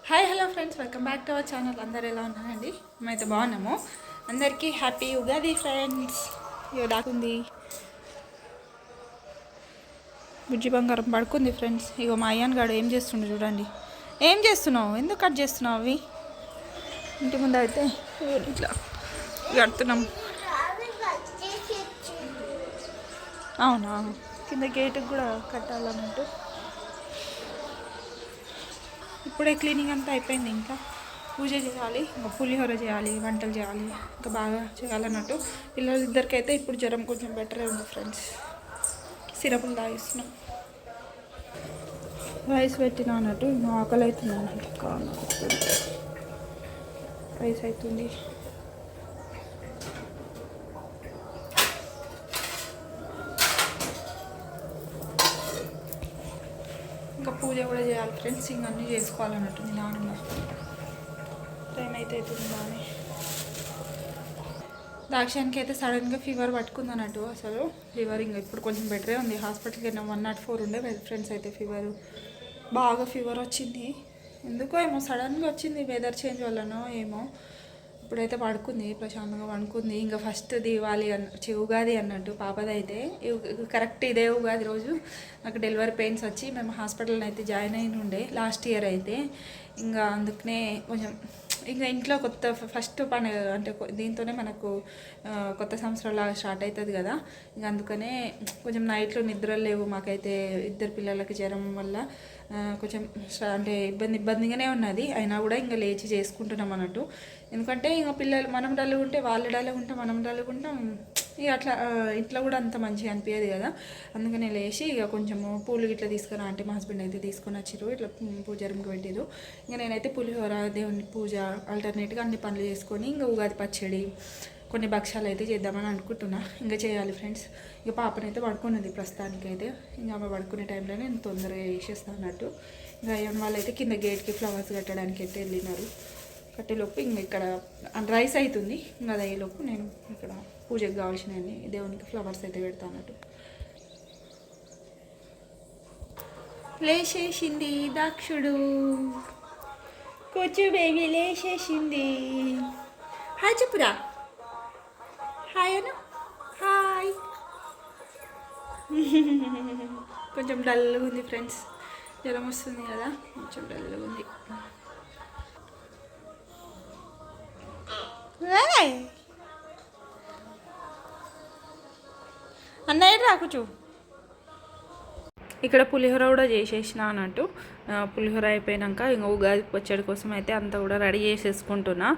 Hi hello friends, welcome back to our channel. అందరు ఎలా ఉన్నారండి? మేమైతే బాగున్నాము. అందరికీ హ్యాపీ ఉగాది ఫ్రెండ్స్. ఇక దాకుంది బుజ్జి బంగారం పడుకుంది ఫ్రెండ్స్. ఇగో మా అయ్యన్ గాడు ఏం చేస్తుండే చూడండి. ఏం చేస్తున్నావు? ఎందుకు కట్ చేస్తున్నావు అవి? ఇంటి ముందు అయితే ఇట్లా కడుతున్నాం. అవునా, కింద గేటుకు కూడా కట్టాలన్నట్టు. ఇప్పుడే క్లీనింగ్ అంతా అయిపోయింది. ఇంకా పూజ చేయాలి, ఇంకా పులిహోర చేయాలి, వంటలు చేయాలి, ఇంకా బాగా చేయాలన్నట్టు. పిల్లలిద్దరికైతే ఇప్పుడు జ్వరం కొంచెం బెటరే ఉంది ఫ్రెండ్స్. సిరపులు తాగిస్తున్నాం. రైస్ పెట్టినా అన్నట్టు. ఇంకా ఆకలి అవుతుంది అన్నట్టు. రైస్ అవుతుంది. ఇంకా పూజ కూడా చేయాలి ఫ్రెండ్స్. ఇంక అన్నీ చేసుకోవాలన్నట్టు. మీ నాన్న టైం అయితే అవుతుంది బాగానే. దాక్షానికి అయితే సడన్గా ఫీవర్ పట్టుకుంది అన్నట్టు. అసలు ఫీవర్ ఇంకా ఇప్పుడు కొంచెం బెటరే ఉంది. హాస్పిటల్కి వెళ్ళినా 104 ఉండే ఫ్రెండ్స్. అయితే ఫీవర్ బాగా ఫీవర్ వచ్చింది. ఎందుకో ఏమో సడన్గా వచ్చింది, వెదర్ చేంజ్ వల్లనో ఏమో. ఇప్పుడైతే పడుకుంది, ప్రశాంతంగా పడుకుంది. ఇంకా ఫస్ట్ దివాలి ఉగాది అన్నట్టు పాపదైతే. కరెక్ట్ ఇదే ఉగాది రోజు నాకు డెలివరీ పెయిన్స్ వచ్చి మేము హాస్పిటల్లో అయితే జాయిన్ అయిన ఉండే లాస్ట్ ఇయర్ అయితే. ఇంకా అందుకనే కొంచెం ఇంకా ఇంట్లో కొత్త ఫస్ట్ పండుగ అంటే దీంతోనే మనకు కొత్త సంవత్సరంలాగా స్టార్ట్ అవుతుంది కదా. ఇంకా అందుకనే కొంచెం నైట్లో నిద్రలు లేవు మాకైతే. ఇద్దరు పిల్లలకి జ్వరం వల్ల కొంచెం అంటే ఇబ్బందిగానే ఉన్నది. అయినా కూడా ఇంకా లేచి చేసుకుంటున్నాం అన్నట్టు. ఎందుకంటే ఇంకా పిల్లలు మనం డల్గా ఉంటే వాళ్ళు డల్గా ఉంటాం, మనం డల్గా ఉంటాం. ఇక అట్లా ఇంట్లో కూడా అంత మంచిగా అనిపించదు కదా. అందుకనే లేచి ఇక కొంచెము పూలు ఇట్లా తీసుకురా అంటే మా హస్బెండ్ అయితే తీసుకొని వచ్చిర్రు. ఇట్లా పూజ రూమ్కి పెట్టిరు. ఇంకా నేనైతే పులిహోర, దేవుని పూజ ఆల్టర్నేట్గా అన్ని పనులు చేసుకొని ఇంకా ఉగాది పచ్చడి, కొన్ని భక్షాలు అయితే చేద్దామని అనుకుంటున్నా. ఇంకా చేయాలి ఫ్రెండ్స్. ఇక పాపనైతే పడుకున్నది ప్రస్తుతానికి అయితే. ఇంకా ఆమె పడుకునే టైంలో నేను తొందరగా వేసేస్తాను అన్నట్టు. ఇంకా అయ్యన్న వాళ్ళు అయితే కింద గేట్కి ఫ్లవర్స్ కట్టడానికి అయితే వెళ్ళినారు. కట్టేలోపు ఇంక ఇక్కడ రైస్ అవుతుంది. ఇంకా అది అయ్యేలోపు నేను ఇక్కడ పూజకు కావాల్సినవన్నీ దేవునికి ఫ్లవర్స్ అయితే పెడతా అన్నట్టు. లేచేసింది దాక్షుడు, కూర్చు బేబీ లేచేసింది. హాయ్ చెప్పురా. హాయ్ అను. హాయ్. కొంచెం డల్గా ఉంది ఫ్రెండ్స్. జ్వరం వస్తుంది కదా, కొంచెం డల్గా ఉంది. అన్నయ్య రా కూర్చో. ఇక్కడ పులిహోర కూడా చేసేసిన అన్నట్టు. పులిహోర అయిపోయాక ఇంకా ఉగాది పచ్చడి కోసం అయితే అంతా కూడా రెడీ చేసేసుకుంటున్నా.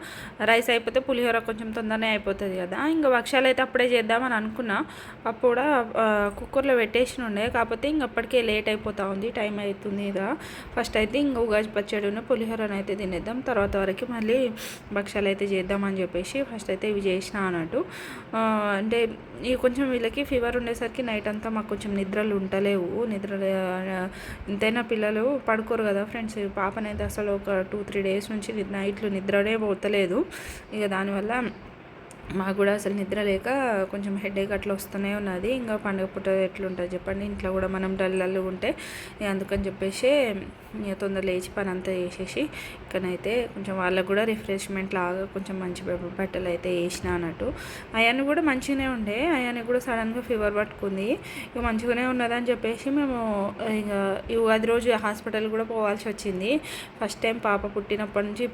రైస్ అయిపోతే పులిహోర కొంచెం తొందరనే అయిపోతుంది కదా. ఇంకా భక్షాలు అయితే అప్పుడే చేద్దామని అనుకున్నా. పప్పు కూడా కుక్కర్లో పెట్టేసి ఉండే. కాకపోతే ఇంక అప్పటికే లేట్ అయిపోతూ ఉంది, టైం అవుతుంది కదా. ఫస్ట్ అయితే ఇంకా ఉగాది పచ్చడిని పులిహోరను అయితే తినేద్దాం, తర్వాత వరకు మళ్ళీ భక్షాలు అయితే చేద్దామని చెప్పేసి ఫస్ట్ అయితే ఇవి చేసిన అన్నట్టు. అంటే ఇవి కొంచెం వీళ్ళకి ఫీవర్ ఉండేసరికి నైట్ అంతా మాకు కొంచెం నిద్రలు ఉండలేవు. ఎంతైనా పిల్లలు పడుకోరు కదా ఫ్రెండ్స్. పాపనైతే అసలు ఒక 2-3 డేస్ నుంచి నైట్లు నిద్రనే పోతలేదు. ఇక దానివల్ల మాకు కూడా అసలు నిద్ర లేక కొంచెం హెడేక్ అట్లా వస్తూనే ఉన్నది. ఇంకా పండుగ పూట ఎట్లుంటుంది చెప్పండి, ఇంట్లో కూడా మనం డల్లు ఉంటే. అందుకని చెప్పేసి తొందర లేచి పని అంతా చేసేసి ఇక్కడైతే కొంచెం వాళ్ళకు కూడా రిఫ్రెష్మెంట్ లాగా కొంచెం మంచి బట్టలు అయితే వేసిన అన్నట్టు. అయాన్ని కూడా మంచిగానే ఉండే. అయానికి కూడా సడన్గా ఫీవర్ పట్టుకుంది. ఇక మంచిగానే ఉన్నదని చెప్పేసి మేము ఇక ఉగాది రోజు హాస్పిటల్ కూడా పోవాల్సి వచ్చింది. ఫస్ట్ టైం పాప పుట్టినప్పటి నుంచి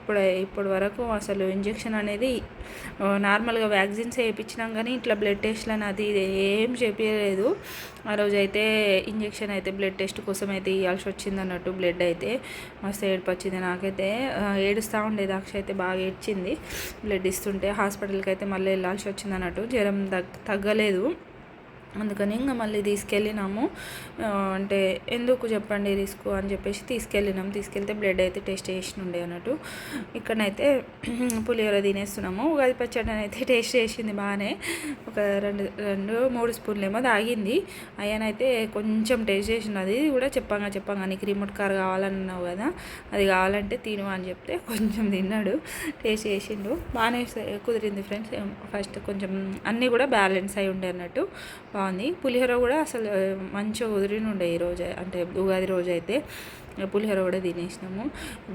ఇప్పటి వరకు అసలు ఇంజెక్షన్ అనేది నార్మల్గా వ్యాక్సిన్స్ వేయించినాం కానీ ఇట్లా బ్లడ్ టెస్ట్లు అని అది ఏం చేపించలేదు. ఆ రోజు అయితే ఇంజెక్షన్ అయితే బ్లడ్ టెస్ట్ కోసం అయితే ఇవ్వాల్సి వచ్చింది అన్నట్టు. బ్లడ్ అయితే మస్తు ఏడుపు వచ్చింది నాకైతే. ఏడుస్తూ ఉండేది. దాక్ష అయితే బాగా ఏడ్చింది బ్లడ్ ఇస్తుంటే. హాస్పిటల్కి అయితే మళ్ళీ వెళ్ళాల్సి వచ్చింది అన్నట్టు. జ్వరం తగ్గలేదు. అందుకని ఇంకా మళ్ళీ తీసుకెళ్ళినాము. అంటే ఎందుకు చెప్పండి రిస్క్ అని చెప్పేసి తీసుకెళ్తే బ్లడ్ అయితే టెస్ట్ చేసినుండే అన్నట్టు. ఇక్కడనైతే పులిహోర తినేస్తున్నాము. ఉగాది పచ్చడి అయితే టేస్ట్ చేసింది బాగానే. ఒక 2-3 స్పూన్లు ఏమో తాగింది. అయ్యానైతే కొంచెం టేస్ట్ చేసినది కూడా చెప్పంగా నీకు రిమోట్ కార్ కావాలన్నావు కదా, అది కావాలంటే తిను అని చెప్తే కొంచెం తిన్నాడు, టేస్ట్ చేసిండు. బాగానే కుదిరింది ఫ్రెండ్స్. ఫస్ట్ కొంచెం అన్నీ కూడా బ్యాలెన్స్ అయి ఉండే అన్నట్టు. బాగుంది. పులిహోర కూడా అసలు మంచిగా కుదిరినుండే ఈరోజు, అంటే ఉగాది రోజు అయితే. పులిహోర కూడా తినేసినాము.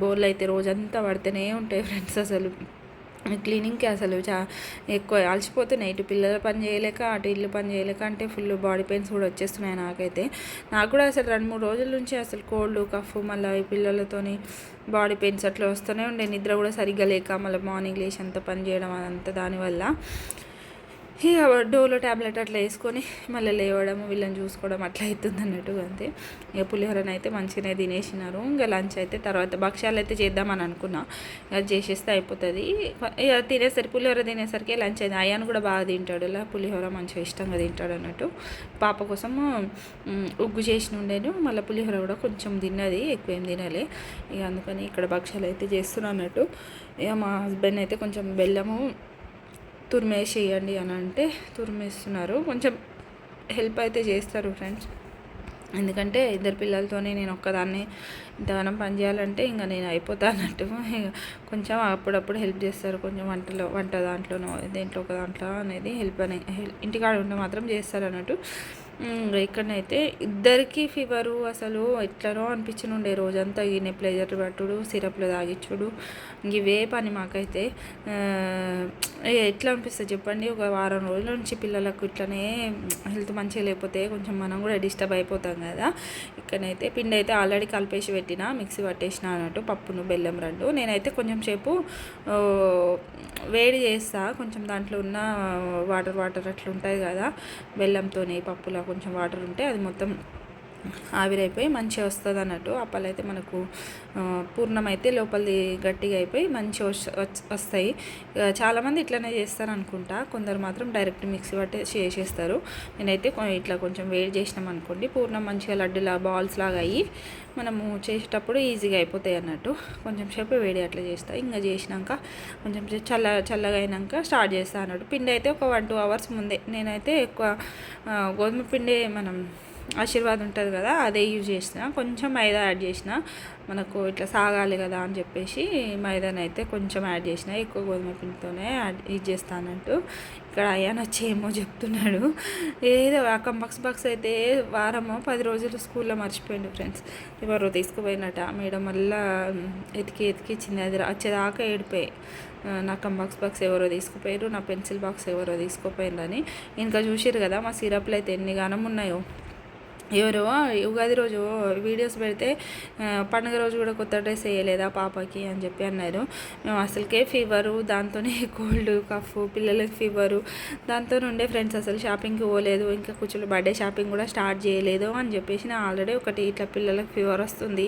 బోర్లు అయితే రోజంతా పడుతూనే ఉంటాయి ఫ్రెండ్స్. అసలు క్లీనింగ్కి అసలు ఎక్కువ అలసిపోతున్నాయి. ఇటు పిల్లల పని చేయలేక, అటు ఇల్లు పని చేయలేక, అంటే ఫుల్ బాడీ పెయిన్స్ కూడా వచ్చేస్తున్నాయి నాకైతే. నాకు కూడా అసలు 2-3 రోజుల నుంచి అసలు కోల్డ్ కఫ్, మళ్ళీ ఈ పిల్లలతోని బాడీ పెయిన్స్ అట్లా వస్తూనే ఉండే. నిద్ర కూడా సరిగ్గా లేక, మళ్ళీ మార్నింగ్ లేచి అంత పని చేయడం అదంతా దానివల్ల ఇక డోలో ట్యాబ్లెట్ అట్లా వేసుకొని మళ్ళీ లేవడం, వీళ్ళని చూసుకోవడం అట్లా అవుతుంది అన్నట్టుగా. అంతే. ఇక పులిహోరని అయితే మంచిగానే తినేసినారు. ఇంకా లంచ్ అయితే తర్వాత భక్ష్యాలు అయితే చేద్దామని అనుకున్నా, అది చేసేస్తే అయిపోతుంది. ఇక తినేసరికి పులిహోర తినేసరికి లంచ్ అయింది. అయ్యాను కూడా బాగా తింటాడు, ఇలా పులిహోర మంచిగా ఇష్టంగా తింటాడు అన్నట్టు. పాప కోసం ఉగ్గు చేసిన ఉండేను, మళ్ళీ పులిహోర కూడా కొంచెం తిన్నది, ఎక్కువ ఏం తినాలి. ఇక అందుకని ఇక్కడ భక్ష్యాలు అయితే చేస్తున్నాను అన్నట్టు. ఇక మా హస్బెండ్ అయితే కొంచెం బెల్లము తురిమేసేయండి అని అంటే తురిమేస్తున్నారు. కొంచెం హెల్ప్ అయితే చేస్తారు ఫ్రెండ్స్, ఎందుకంటే ఇద్దరు పిల్లలతోనే నేను ఒక్కదాన్ని ఇంతగానం పని చేయాలంటే ఇంకా నేను అయిపోతా అన్నట్టు. కొంచెం అప్పుడప్పుడు హెల్ప్ చేస్తారు, కొంచెం వంట దాంట్లోనో దేంట్లో ఒక దాంట్లో అనేది హెల్ప్ ఇంటికాడ ఉంటే మాత్రం చేస్తారు అన్నట్టు. ఇక్కడనైతే ఇద్దరికి ఫీవరు, అసలు ఎట్లనో అనిపించనుండే రోజంతా. ఈ నెప్లైజర్ పట్టుడు, సిరప్లు తాగిచ్చుడు, ఇవే పని మాకైతే. ఎట్లా అనిపిస్తుంది చెప్పండి, ఒక వారం రోజుల నుంచి పిల్లలకు ఇట్లనే హెల్త్ మంచిగా లేకపోతే కొంచెం మనం కూడా డిస్టర్బ్ అయిపోతాం కదా. ఇక్కడైతే పిండి అయితే ఆల్రెడీ కలిపేసి పెట్టిన, మిక్సీ పట్టేసిన అన్నట్టు, పప్పును బెల్లం రెండు. నేనైతే కొంచెం సేపు వేడి చేస్తా, కొంచెం దాంట్లో ఉన్న వాటర్ అట్లా ఉంటుంది కదా, బెల్లంతో పప్పులో కొంచెం వాటర్ ఉంటే అది మొత్తం ఆవిరైపోయి మంచిగా వస్తుంది అన్నట్టు. అప్పలైతే మనకు పూర్ణం అయితే లోపలిది గట్టిగా అయిపోయి మంచిగా వస్తాయి. చాలామంది ఇట్లనే చేస్తారు అనుకుంటా, కొందరు మాత్రం డైరెక్ట్ మిక్సీ పట్టి చేసేస్తారు. నేనైతే ఇట్లా కొంచెం వేడి చేసినాం అనుకోండి, పూర్ణం మంచిగా లడ్డులా బాల్స్ లాగా అయ్యి మనము చేసేటప్పుడు ఈజీగా అయిపోతాయి అన్నట్టు. కొంచెం సేపు వేడి అట్లా చేస్తా. ఇంకా చేసినాక కొంచెం చల్లగా అయినాక స్టార్ట్ చేస్తాను అన్నట్టు. పిండి అయితే ఒక 1-2 అవర్స్ ముందే. నేనైతే ఎక్కువ గోధుమ పిండి మనం ఆశీర్వాద్ ఉంటుంది కదా, అదే యూజ్ చేసిన. కొంచెం మైదా యాడ్ చేసిన, మనకు ఇట్లా సాగాలి కదా అని చెప్పేసి మైదాని అయితే కొంచెం యాడ్ చేసిన, ఎక్కువ గోధుమ పిండితోనే యూజ్ చేస్తానంటూ. ఇక్కడ అయ్యాను వచ్చి ఏమో చెప్తున్నాడు, ఏదో ఆ బాక్స్ అయితే వారమో 10 రోజులు స్కూల్లో మర్చిపోయిండు ఫ్రెండ్స్. ఎవరో తీసుకుపోయినట్ట మేడం, మళ్ళీ ఎతికి ఇచ్చింది. అది వచ్చేదాకా ఏడిపోయి, నా బాక్స్ ఎవరో తీసుకుపోయారు, నా పెన్సిల్ బాక్స్ ఎవరో తీసుకుపోయిందని. ఇంకా చూసిరు కదా మా సిరప్లు అయితే ఎన్ని గానం ఉన్నాయో. ఎవరో ఉగాది రోజు వీడియోస్ పెడితే పండుగ రోజు కూడా కొత్త డ్రెస్ వేయలేదా పాపకి అని చెప్పి అన్నారు. మేము అసలుకే ఫీవరు, దాంతోనే కోల్డ్ కఫ్, పిల్లలకి ఫీవరు, దాంతో ఉండే ఫ్రెండ్స్. అసలు షాపింగ్కి పోలేదు, ఇంకా కూర్చోలు బర్త్డే షాపింగ్ కూడా స్టార్ట్ చేయలేదు అని చెప్పేసి నేను ఆల్రెడీ ఒకటి ఇట్లా పిల్లలకి ఫీవర్ వస్తుంది,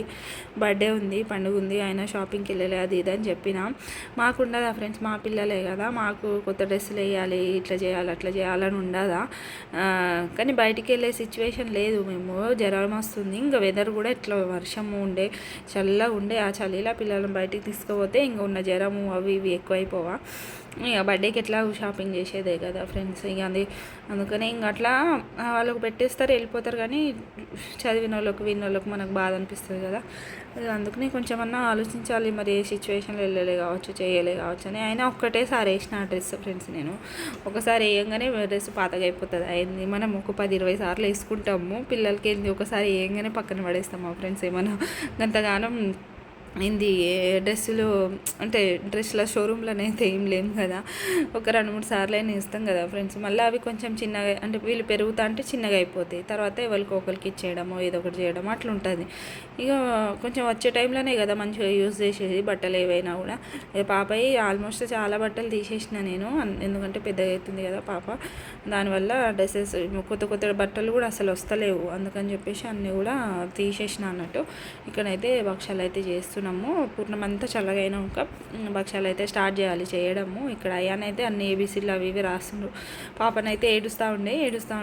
బర్త్డే ఉంది, పండుగ ఉంది, అయినా షాపింగ్కి వెళ్ళలే అది ఇది అని చెప్పిన. మాకుండదా ఫ్రెండ్స్, మా పిల్లలే కదా, మాకు కొత్త డ్రెస్సులు వేయాలి, ఇట్లా చేయాలి అట్లా చేయాలని ఉండదా. కానీ బయటికి వెళ్ళే సిచ్యువేషన్ లేదు, మేము జ్వరం వస్తుంది. ఇంకా వెదర్ కూడా ఇట్లా వర్షము ఉండే, చల్లగా ఉండే. ఆ చలిలా పిల్లలను బయటికి తీసుకుపోతే ఇంకా ఉన్న జ్వరము అవి ఇవి ఎక్కువైపోవా. ఇక బర్త్డేకి ఎట్లా షాపింగ్ చేసేదే కదా ఫ్రెండ్స్. ఇక అందుకనే ఇంక అట్లా వాళ్ళకు పెట్టేస్తారు, వెళ్ళిపోతారు. కానీ చదివిన వాళ్ళకు విన్న వాళ్ళకు మనకు బాధ అనిపిస్తుంది కదా. అందుకని కొంచెమన్నా ఆలోచించాలి, మరి ఏ సిచ్యువేషన్లో వెళ్ళలే కావచ్చు, చేయలే కావచ్చు అని. అయినా ఒక్కటేసారి వేసిన డ్రెస్ ఫ్రెండ్స్. నేను ఒకసారి వేయంగానే డ్రెస్ పాతగా అయిపోతుంది. అయింది మనం ఒక 10-20 సార్లు వేసుకుంటాము. పిల్లలకి ఏంది ఒకసారి వేయంగానే పక్కన పడేస్తాం మా ఫ్రెండ్స్. ఏమన్నా అంతగానం ఏంది డ్రెస్సులు అంటే డ్రెస్ల షోరూమ్లోనైతే ఏం లేము కదా, ఒక 2-3 సార్లు అయినా ఇస్తాం కదా ఫ్రెండ్స్. మళ్ళీ అవి కొంచెం చిన్నగా, అంటే వీళ్ళు పెరుగుతా అంటే చిన్నగా అయిపోతాయి, తర్వాత ఎవరికి ఒకరికి ఇచ్చేయడమో ఏదో ఒకటి చేయడం అట్లా ఉంటుంది. ఇక కొంచెం వచ్చే టైంలోనే కదా మంచిగా యూజ్ చేసేది బట్టలు ఏవైనా కూడా. పాపయ్య ఆల్మోస్ట్ చాలా బట్టలు తీసేసిన నేను, ఎందుకంటే పెద్దగా అవుతుంది కదా పాప. దానివల్ల డ్రెస్సెస్ కొత్త బట్టలు కూడా అసలు వస్తలేవు, అందుకని చెప్పేసి అన్నీ కూడా తీసేసిన అన్నట్టు. ఇక్కడైతే భక్షాలు అయితే చేస్తున్నాము. పూర్ణం అంతా చల్లగా అయినాక భక్షాలు అయితే స్టార్ట్ చేయాలి చేయడము. ఇక్కడ అయ్యానైతే అన్ని ఏబీసీలు అవి ఇవి రాస్తుండ్రు. పాపనైతే ఏడుస్తూ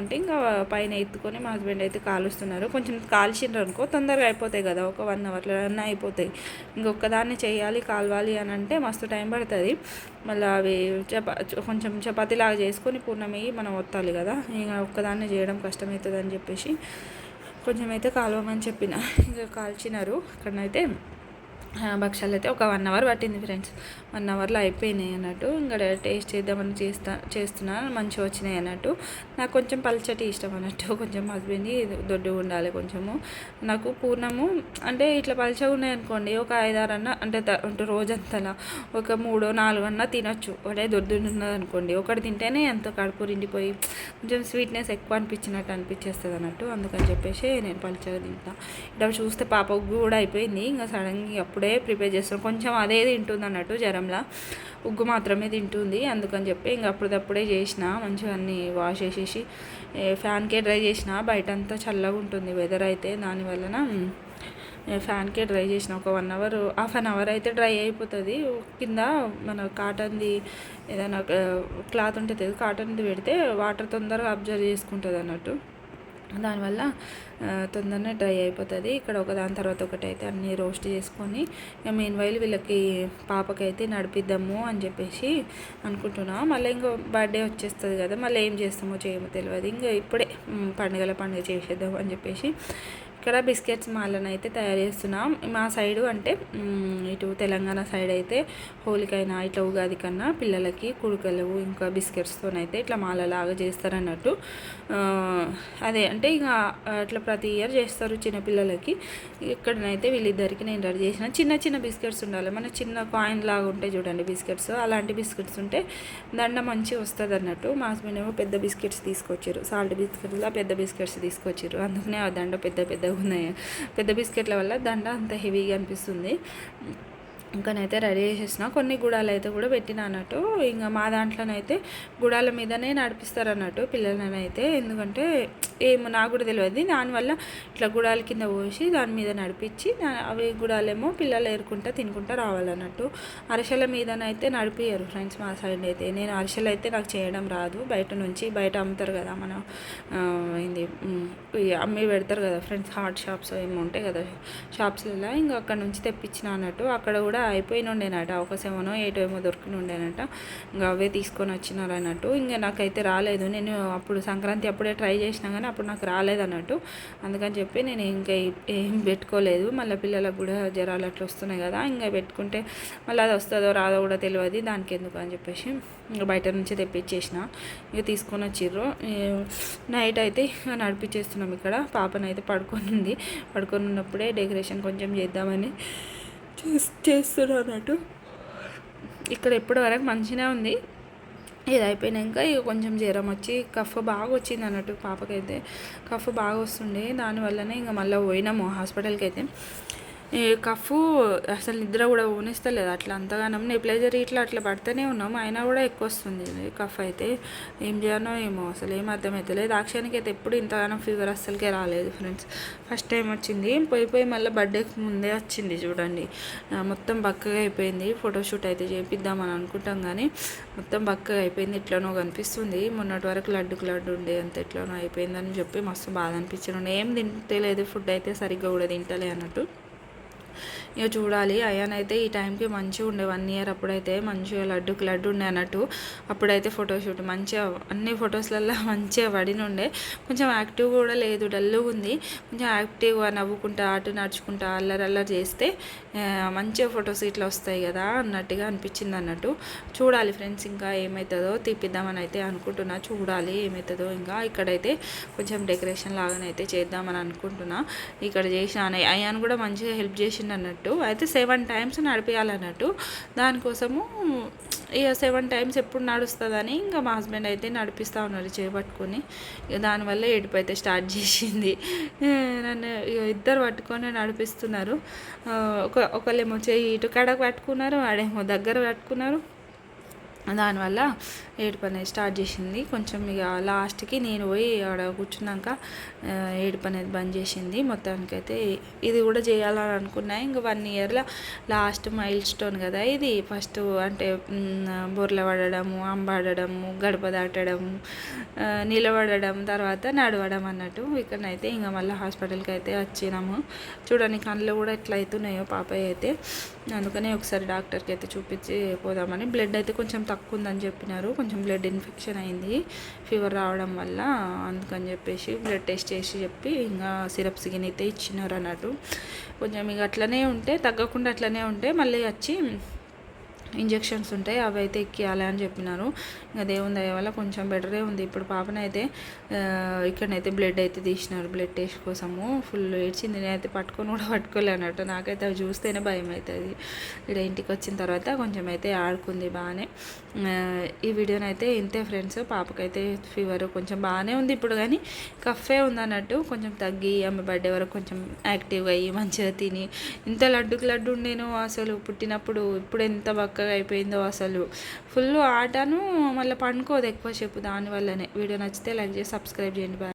ఉంటే ఇంకా పైన ఎత్తుకొని మా హస్బెండ్ అయితే కాలుస్తున్నారు. కొంచెం కాల్చిండ్రు అనుకో తొందరగా అయిపోతాయి కదా, ఒక 1 అవర్లో అయిపోతాయి. ఇంకొకదాన్ని చేయాలి కాలవాలి అని అంటే మస్తు టైం పడుతుంది. మళ్ళీ అవి కొంచెం చపాతీలాగా చేసుకొని పూర్ణమి మనం ఒత్తాలి కదా, ఇక ఒక్కదాన్ని చేయడం కష్టమవుతుంది అని చెప్పేసి కొంచెం అయితే కాలవమని చెప్పిన. ఇంకా కాల్చినారు. ఇక్కడనైతే భక్షాలు అయితే ఒక 1 అవర్ పట్టింది ఫ్రెండ్స్. 1 అవర్లో అయిపోయినాయి అన్నట్టు. ఇంకా టేస్ట్ చేద్దామని చేస్తున్నా, మంచిగా వచ్చినాయి అన్నట్టు. నాకు కొంచెం పల్చటి ఇష్టం అన్నట్టు, కొంచెం హస్బెండ్కి దొడ్డుగా ఉండాలి కొంచెము. నాకు పూర్ణము అంటే ఇట్లా పల్చగా ఉన్నాయి అనుకోండి, ఒక 5-6 అన్న అంటే రోజంతలా ఒక 3-4 అన్నా తినొచ్చు. ఒకటే దొడ్డు ఉన్నది అనుకోండి, ఒకటి తింటేనే ఎంతో కడుపు నిండిపోయి కొంచెం స్వీట్నెస్ ఎక్కువ అనిపించినట్టు అనిపించేస్తుంది అన్నట్టు. అందుకని చెప్పేసి నేను పల్చగా తింటాను. ఇక్కడ చూస్తే పాప ఉగ్గు కూడా అయిపోయింది. ఇంకా సడన్గా అప్పుడే ప్రిపేర్ చేస్తాను. కొంచెం అదే తింటుంది అన్నట్టు, జ్వరంలా ఉగ్గు మాత్రమే తింటుంది. అందుకని చెప్పి ఇంకా అప్పుడప్పుడే చేసిన, మంచిగా అన్నీ వాష్ చేసేసి ఫ్యాన్కే డ్రై చేసిన. బయట అంతా చల్లగా ఉంటుంది వెదర్ అయితే, దానివలన ఫ్యాన్కే డ్రై చేసిన. ఒక 1 అవర్, హాఫ్ అన్ అవర్ అయితే డ్రై అయిపోతుంది. కింద మన కాటన్ది ఏదైనా క్లాత్ ఉంటుంది, కాటన్ది పెడితే వాటర్ తొందరగా అబ్జర్వ్ చేసుకుంటుంది అన్నట్టు. దానివల్ల తొందరనే డ్రై అయిపోతుంది. ఇక్కడ ఒకదాని తర్వాత ఒకటి అయితే అన్నీ రోస్ట్ చేసుకొని మెయిన్ వైల్ వీళ్ళకి పాపకైతే నడిపిద్దాము అని చెప్పేసి అనుకుంటున్నా. మళ్ళీ ఇంకో బర్త్డే వచ్చేస్తుంది కదా, మళ్ళీ ఏం చేస్తామో చేయమో తెలియదు. ఇంకా ఇప్పుడే పండుగ చేసేద్దాము అని చెప్పేసి ఇక్కడ బిస్కెట్స్ మాలను అయితే తయారు చేస్తున్నాం. మా సైడు అంటే ఇటు తెలంగాణ సైడ్ అయితే హోలికైనా ఇట్లా ఉగాది కన్నా పిల్లలకి కుడుకలు ఇంకా బిస్కెట్స్తోనైతే ఇట్లా మాలలాగా చేస్తారన్నట్టు. అదే అంటే ఇక అట్లా ప్రతి ఇయర్ చేస్తారు చిన్నపిల్లలకి. ఇక్కడనైతే వీళ్ళిద్దరికి నేను రెడీ చేసిన చిన్న బిస్కెట్స్ ఉండాలి. మన చిన్న కాయిన్ లాగా ఉంటాయి చూడండి బిస్కెట్స్, అలాంటి బిస్కెట్స్ ఉంటే దండ మంచిగా వస్తుంది అన్నట్టు. మా హస్బెండ్ ఏమో పెద్ద బిస్కెట్స్ తీసుకొచ్చారు, సాల్ట్ బిస్కెట్లా పెద్ద బిస్కెట్స్ తీసుకొచ్చారు. అందుకనే ఆ దండ పెద్దగా ఉన్నాయి. పెద్ద బిస్కెట్ల వల్ల దండ అంత హెవీగా అనిపిస్తుంది. ఇంకనైతే రెడీ చేసేసిన. కొన్ని గుడాలు అయితే కూడా పెట్టిన అన్నట్టు. ఇంకా మా దాంట్లోనైతే గుడాల మీదనే నడిపిస్తారు అన్నట్టు పిల్లలనైతే. ఎందుకంటే ఏమో నాకు కూడా తెలియదు. దానివల్ల ఇట్లా గుడాల కింద పోసి దాని మీద నడిపించి అవి గుడాలేమో పిల్లలు ఏరుకుంటా తినుకుంటా రావాలన్నట్టు. అరిసెల మీదనైతే నడిపియ్యరు ఫ్రెండ్స్ మా సైడ్ అయితే. నేను అరిసెలు అయితే నాకు చేయడం రాదు. బయట అమ్ముతారు కదా, మన ఏంది అమ్మి పెడతారు కదా ఫ్రెండ్స్, హాట్ షాప్స్ ఏమో ఉంటాయి కదా షాప్స్లలో. ఇంకా అక్కడ నుంచి తెప్పించిన అన్నట్టు. అక్కడ కూడా అయిపోయిన ఉండేనట, ఒక 7-8 ఏమో దొరికిన ఉండేనట. ఇంకా అవే తీసుకొని వచ్చినారు అన్నట్టు. ఇంకా నాకైతే రాలేదు. నేను అప్పుడు సంక్రాంతి అప్పుడే ట్రై చేసినా కానీ అప్పుడు నాకు రాలేదన్నట్టు. అందుకని చెప్పి నేను ఇంకా ఏం పెట్టుకోలేదు. మళ్ళీ పిల్లలకు కూడా జ్వరాలు అట్లా వస్తున్నాయి కదా, ఇంకా పెట్టుకుంటే మళ్ళీ అది వస్తుందో రాదో కూడా తెలియదు, దానికి ఎందుకు అని చెప్పేసి ఇంకా బయట నుంచి తెప్పించేసిన. ఇక తీసుకొని వచ్చిర్రు. నైట్ అయితే నడిపించేస్తున్నాం. ఇక్కడ పాపనైతే పడుకొని ఉన్నప్పుడే డెకరేషన్ కొంచెం చేద్దామని చేస్తున్నా అన్నట్టు. ఇక్కడ ఇప్పటి వరకు మంచిగా ఉంది. ఇది అయిపోయినాక ఇక కొంచెం జ్వరం వచ్చి కఫ్ బాగా వచ్చింది అన్నట్టు. పాపకైతే కఫ్ బాగా వస్తుండే, దానివల్లనే ఇంకా మళ్ళీ పోయినాము హాస్పిటల్కి అయితే. ఈ కఫ్ అసలు నిద్ర కూడా ఊనిస్తలేదు అట్లా అంతగానం. నెప్లైజర్ అట్లా పడితేనే ఉన్నాము, అయినా కూడా ఎక్కువ వస్తుంది కఫ్ అయితే. ఏం చేయాలో ఏమో అసలు ఏం అర్థమవుతలేదు. దాక్షానికి అయితే ఎప్పుడు ఇంతగానో ఫీవర్ అస్సలకే రాలేదు ఫ్రెండ్స్. ఫస్ట్ టైం వచ్చింది. పోయి మళ్ళీ బర్త్డేకి ముందే వచ్చింది చూడండి. మొత్తం బక్కగా అయిపోయింది. ఫోటోషూట్ అయితే చేపిద్దామని అనుకుంటాం కానీ మొత్తం బక్కగా అయిపోయింది. ఎట్లనో కనిపిస్తుంది. మొన్నటి వరకు లడ్డు ఉండే అంత ఎట్లనో అయిపోయిందని చెప్పి మస్తు బాధ అనిపించింది. ఏం తింటలేదు, ఫుడ్ అయితే సరిగ్గా కూడా తింటలే అన్నట్టు. ఇక చూడాలి. అయ్యానైతే ఈ టైంకి మంచిగా ఉండే 1 ఇయర్ అప్పుడైతే మంచిగా లడ్డు ఉండే అన్నట్టు. అప్పుడైతే ఫోటోషూట్ మంచిగా అన్ని ఫొటోస్లలో మంచిగా పడినుండే. కొంచెం యాక్టివ్ కూడా లేదు, డల్గా ఉంది. కొంచెం యాక్టివ్గా నవ్వుకుంటా అటు నడుచుకుంటా అల్లరి చేస్తే మంచిగా ఫొటోస్ ఇట్లా వస్తాయి కదా అన్నట్టుగా అనిపించింది అన్నట్టు. చూడాలి ఫ్రెండ్స్ ఇంకా ఏమవుతుందో, తీపిద్దామని అయితే అనుకుంటున్నా. చూడాలి ఏమవుతుందో. ఇంకా ఇక్కడైతే కొంచెం డెకరేషన్ లాగానైతే చేద్దామని అనుకుంటున్నా. ఇక్కడ చేసిన అయ్యాను కూడా మంచిగా హెల్ప్ చేసిండు అన్నట్టు. అయితే 7 టైమ్స్ నడిపించాలన్నట్టు. దానికోసము ఇక 7 టైమ్స్ ఎప్పుడు నడుస్తుందని ఇంకా మా హస్బెండ్ అయితే నడిపిస్తూ ఉన్నారు చేపట్టుకొని. ఇక దానివల్ల ఏడుపు అయితే స్టార్ట్ చేసింది. నన్ను ఇద్దరు పట్టుకొని నడిపిస్తున్నారు. ఒకళ్ళేమో చెయ్యి ఇటు కడకు పట్టుకున్నారు, వాడేమో దగ్గర పట్టుకున్నారు. దానివల్ల ఏడుపు అనేది స్టార్ట్ చేసింది. కొంచెం ఇక లాస్ట్కి నేను పోయి ఆడ కూర్చున్నాక ఏడుపు అనేది బంద్ చేసింది. మొత్తానికైతే ఇది కూడా చేయాలని అనుకున్నా. ఇంకా 1 ఇయర్లో లాస్ట్ మైల్ స్టోన్ కదా ఇది. ఫస్ట్ అంటే బొర్ల పడడము, అంబాడడము, గడప దాటడము, నిలబడడం, తర్వాత నడవడం అన్నట్టు. ఇక్కడనైతే ఇంకా మళ్ళీ హాస్పిటల్కి అయితే వచ్చినాము. చూడండి కళ్ళు కూడా ఎట్లా అవుతున్నాయో పాప అయితే. అందుకనే ఒకసారి డాక్టర్కి అయితే చూపించి పోదామని. బ్లడ్ అయితే కొంచెం తక్కువ ఉందని చెప్పినారు. కొంచెం బ్లడ్ ఇన్ఫెక్షన్ అయింది ఫీవర్ రావడం వల్ల. అందుకని చెప్పేసి బ్లడ్ టెస్ట్ చేసి చెప్పి ఇంకా సిరప్స్ గినైతే ఇచ్చినారు అన్నట్టు. కొంచెం ఇక అట్లనే ఉంటే తగ్గకుండా అట్లనే ఉంటే మళ్ళీ వచ్చి ఇంజెక్షన్స్ ఉంటాయి, అవి అయితే ఎక్కియాలి అని చెప్పినారు. ఇంకా దేవుని దయ వల్ల కొంచెం బెటరే ఉంది. ఇప్పుడు పాపనైతే ఇక్కడనైతే బ్లడ్ అయితే తీసినారు బ్లడ్ టెస్ట్ కోసము. ఫుల్ ఏడ్చింది, నేనైతే పట్టుకొని కూడా పట్టుకోలే అన్నట్టు. నాకైతే అవి చూస్తేనే భయం అవుతుంది. ఇక్కడ ఇంటికి వచ్చిన తర్వాత కొంచెం అయితే ఆడుకుంది బాగానే. ఈ వీడియోనైతే ఇంతే ఫ్రెండ్స్. పాపకైతే ఫీవర్ కొంచెం బాగానే ఉంది ఇప్పుడు, కానీ కఫే ఉంది అన్నట్టు. కొంచెం తగ్గి ఆమె బర్త్డే వరకు కొంచెం యాక్టివ్గా అయ్యి మంచిగా తిని, ఇంత లడ్డు ఉండేను అసలు పుట్టినప్పుడు, ఇప్పుడు ఎంత బక్కగా అయిపోయిందో అసలు. ఫుల్ ఆటను, మళ్ళీ పండుకోదు ఎక్కువసేపు. దానివల్లనే. వీడియో నచ్చితే లైక్ చేసి సబ్స్క్రైబ్ చేయండి. బాయ్.